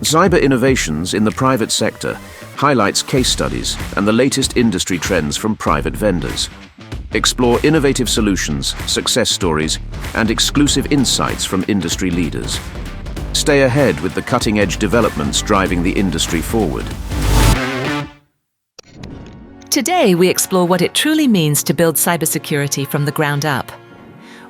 Cyber Innovations in the Private Sector highlights case studies and the latest industry trends from private vendors. Explore innovative solutions, success stories, and exclusive insights from industry leaders. Stay ahead with the cutting-edge developments driving the industry forward. Today, we explore what it truly means to build cybersecurity from the ground up.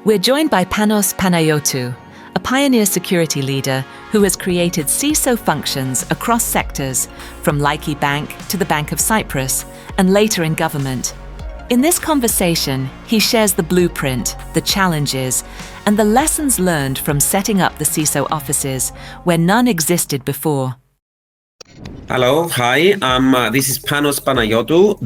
We're joined by Panos Panayiotou, a pioneer security leader who has created CISO functions across sectors, from Laiki Bank to the Bank of Cyprus, and later in government. In this conversation, he shares the blueprint, the challenges, and the lessons learned from setting up the CISO offices where none existed before. Hello, hi. This is Panos Panayiotou.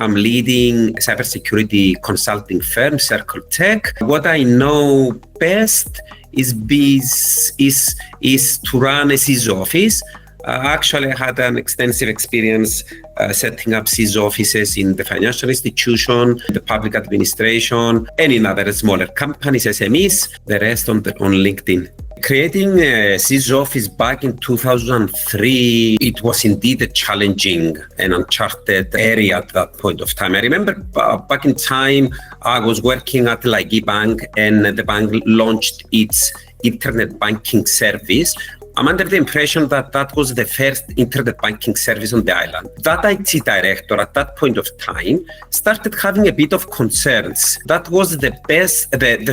I'm leading cybersecurity consulting firm, Circle Tech. What I know best is to run a CISO office. Actually, I had an extensive experience setting up CISO offices in the financial institution, the public administration, and in other smaller companies, SMEs, the rest on LinkedIn. Creating a CISO office back in 2003, it was indeed a challenging and uncharted area at that point of time. I remember back in time, I was working at Laiki Bank, and the bank launched its internet banking service. I'm under the impression that that was the first internet banking service on the island. That IT director at that point of time started having a bit of concerns. That was the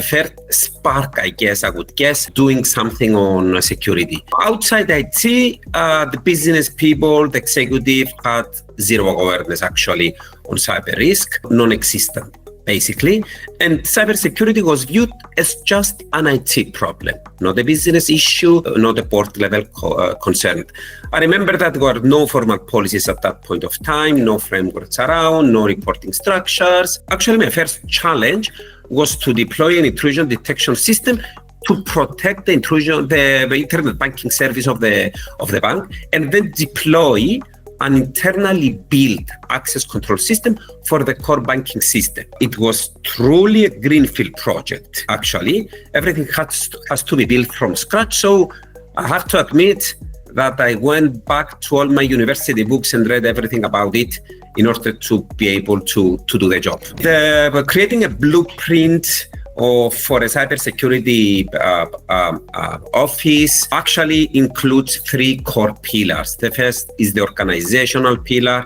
first spark, I guess, I would guess, doing something on security. Outside IT, the business people, the executive had zero awareness actually on cyber risk, non-existent, basically. And cybersecurity was viewed as just an IT problem, not a business issue, not a board level concern. I remember that there were no formal policies at that point of time, no frameworks around, no reporting structures. Actually, my first challenge was to deploy an intrusion detection system to protect the intrusion, the internet banking service of the bank, and then deploy an internally built access control system for the core banking system. It was truly a greenfield project, actually. Everything has to be built from scratch. So I have to admit that I went back to all my university books and read everything about it in order to be able to do the job. Creating a blueprint for a cybersecurity office actually includes three core pillars. The first is the organizational pillar,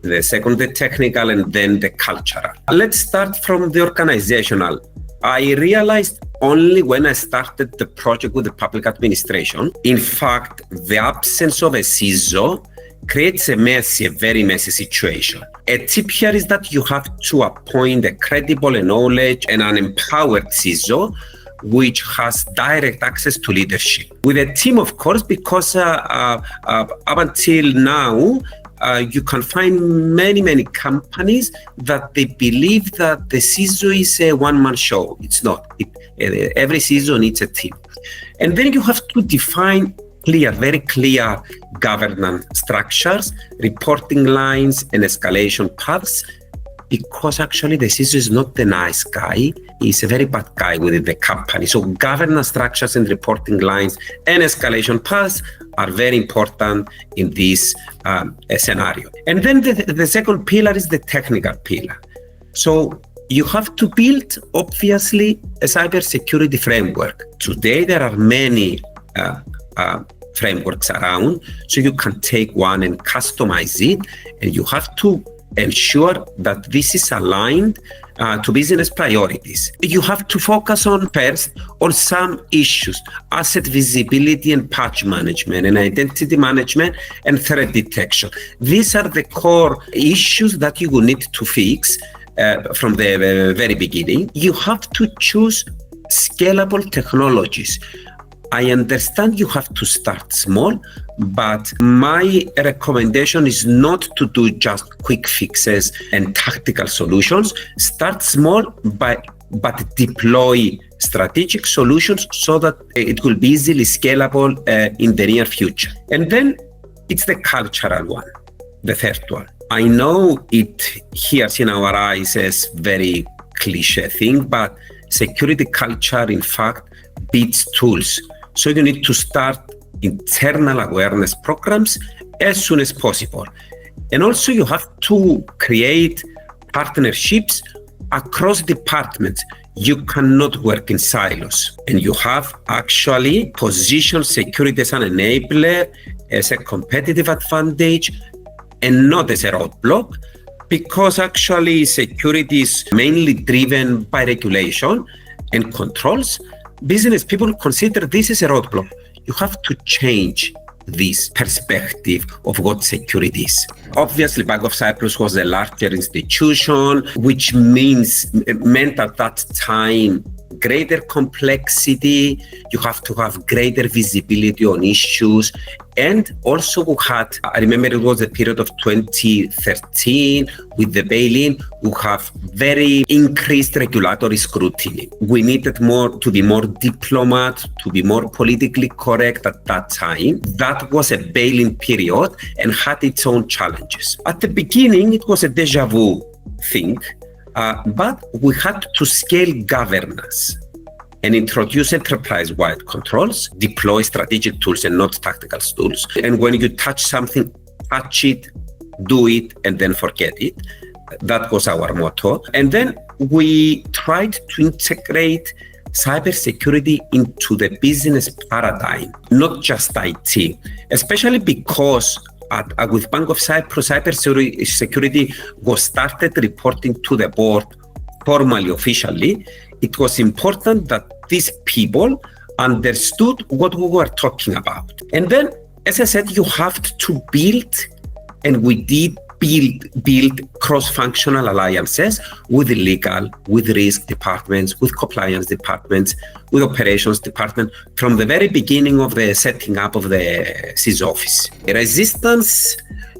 the second the technical, and then the cultural. Let's start from the organizational. I realized only when I started the project with the public administration, in fact, the absence of a CISO creates a very messy situation. A tip here is that you have to appoint a credible and knowledge and an empowered CISO, which has direct access to leadership. With a team, of course, because up until now, you can find many companies that they believe that the CISO is a one-man show. It's not. Every CISO needs a team. And then you have to define very clear governance structures, reporting lines, and escalation paths, because actually the CISO is not the nice guy. He's a very bad guy within the company. So governance structures and reporting lines and escalation paths are very important in this scenario. And then the second pillar is the technical pillar. So you have to build, obviously, a cybersecurity framework. Today, there are many frameworks around, so you can take one and customize it, and you have to ensure that this is aligned to business priorities. You have to focus on some issues: asset visibility and patch management, and identity management, and threat detection. These are the core issues that you will need to fix from the very beginning. You have to choose scalable technologies. I understand you have to start small, but my recommendation is not to do just quick fixes and tactical solutions. Start small, but deploy strategic solutions so that it will be easily scalable in the near future. And then it's the cultural one, the third one. I know it hears in our eyes as very cliche thing, but security culture, in fact, beats tools. So you need to start internal awareness programs as soon as possible. And also you have to create partnerships across departments. You cannot work in silos, and you have actually positioned security as an enabler, as a competitive advantage, and not as a roadblock, because actually security is mainly driven by regulation and controls. Business people consider this as a roadblock. You have to change this perspective of what security is. Obviously, Bank of Cyprus was a larger institution, which meant at that time greater complexity. You have to have greater visibility on issues. And also we had, I remember it was the period of 2013 with the bail-in, we have very increased regulatory scrutiny. We needed to be more diplomat, to be more politically correct at that time. That was a bail-in period and had its own challenges. At the beginning, it was a déjà vu thing, but we had to scale governance and introduce enterprise-wide controls, deploy strategic tools and not tactical tools. And when you touch something, touch it, do it, and then forget it. That was our motto. And then we tried to integrate cybersecurity into the business paradigm, not just IT, especially because with Bank of Cyprus, cybersecurity was started reporting to the board formally, officially. It was important that these people understood what we were talking about. And then, as I said, you have to build, and we did build cross-functional alliances with the legal, with risk departments, with compliance departments, with operations department from the very beginning of the setting up of the CISO office. Resistance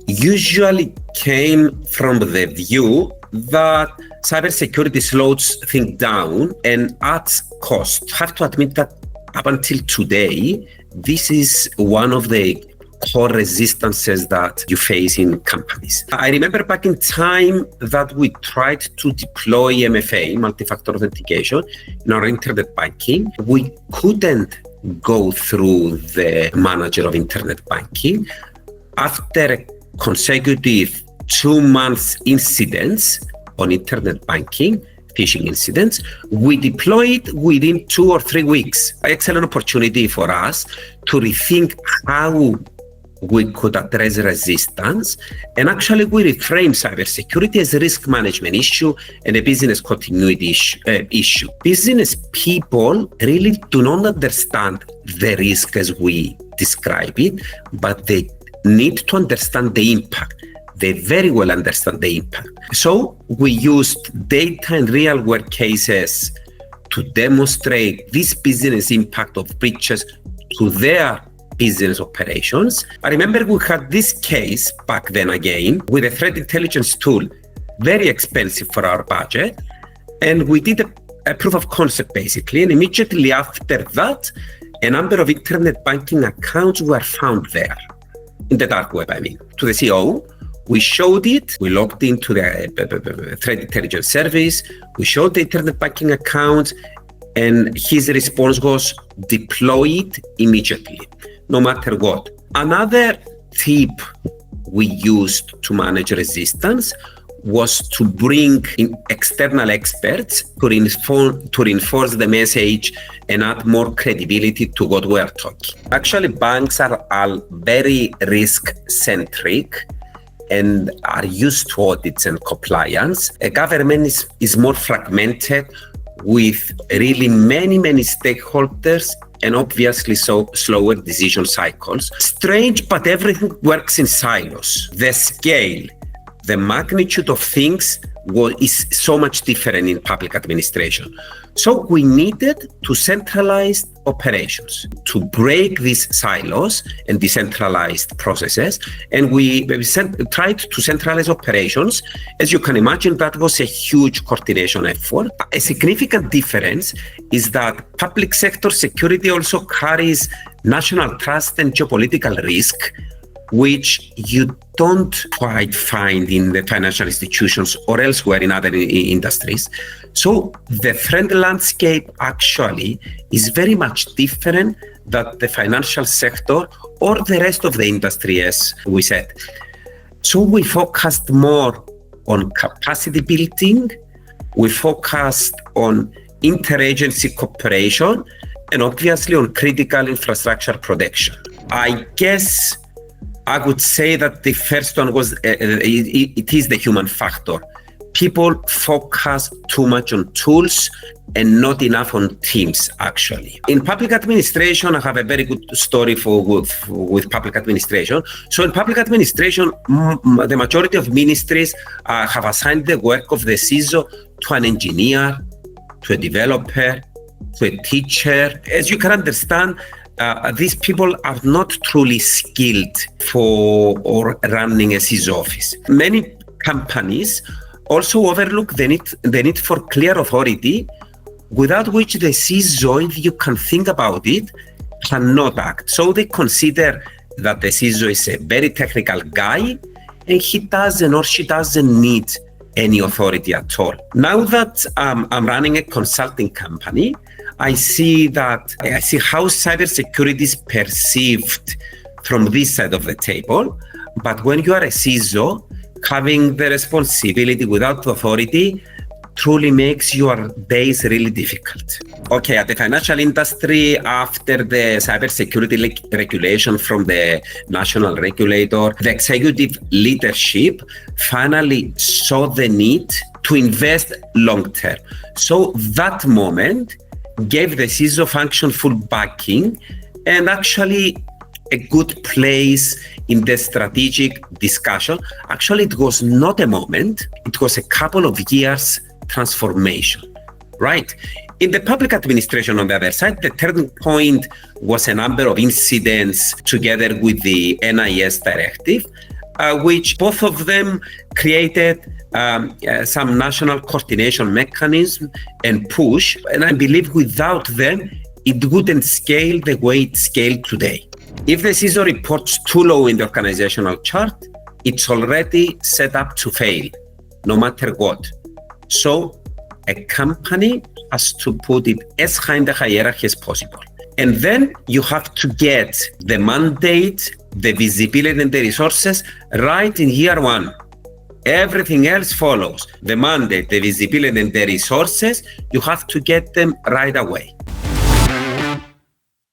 usually came from the view that cybersecurity slows things down and adds cost. I have to admit that up until today, this is one of the core resistances that you face in companies. I remember back in time that we tried to deploy MFA, multi-factor authentication, in our internet banking. We couldn't go through the manager of internet banking. After a consecutive 2 months incidents on internet banking, phishing incidents, we deployed within 2 or 3 weeks. Excellent opportunity for us to rethink how we could address resistance, and actually we reframe cybersecurity as a risk management issue and a business continuity issue. Business people really do not understand the risk as we describe it, but they need to understand the impact. They very well understand the impact. So we used data and real world cases to demonstrate this business impact of breaches to their business operations. I remember we had this case back then again with a threat intelligence tool, very expensive for our budget. And we did a proof of concept basically. And immediately after that, a number of internet banking accounts were found there in the dark web, to the CEO. We showed it, we logged into the threat intelligence service, we showed the internet banking account, and his response was deploy it immediately, no matter what. Another tip we used to manage resistance was to bring in external experts to reinforce the message and add more credibility to what we're talking. Actually, banks are very risk-centric and are used to audits and compliance. A government is more fragmented with really many stakeholders and obviously slower decision cycles. Strange, but everything works in silos. The scale, the magnitude of things is so much different in public administration. So we needed to centralize operations, to break these silos and decentralized processes. And we tried to centralize operations. As you can imagine, that was a huge coordination effort. A significant difference is that public sector security also carries national trust and geopolitical risk. which you don't quite find in the financial institutions or elsewhere in other industries. So the threat landscape actually is very much different than the financial sector or the rest of the industry, as we said. So we focused more on capacity building, we focused on interagency cooperation, and obviously on critical infrastructure protection. I guess I would say that the first one was, it is the human factor. People focus too much on tools and not enough on teams, actually. In public administration, I have a very good story with public administration. So in public administration, the majority of ministries have assigned the work of the CISO to an engineer, to a developer, to a teacher. As you can understand, these people are not truly skilled for or running a CISO office. Many companies also overlook the need for clear authority, without which the CISO, if you can think about it, cannot act. So they consider that the CISO is a very technical guy and he doesn't or she doesn't need any authority at all. Now that I'm running a consulting company, I see how cybersecurity is perceived from this side of the table. But when you are a CISO, having the responsibility without authority truly makes your days really difficult. Okay, at the financial industry, after the cybersecurity regulation from the national regulator, the executive leadership finally saw the need to invest long term. So that moment gave the CISO function full backing and actually a good place in the strategic discussion. Actually, it was not a moment, it was a couple of years transformation, right? In the public administration, on the other side, the turning point was a number of incidents together with the NIS directive, which both of them created some national coordination mechanism and push. And I believe without them, it wouldn't scale the way it scaled today. If the CISO reports too low in the organizational chart, it's already set up to fail, no matter what. So a company has to put it as high in the hierarchy as possible. And then you have to get the mandate, the visibility and the resources right in year one. Everything else follows. The mandate, the visibility and the resources, you have to get them right away.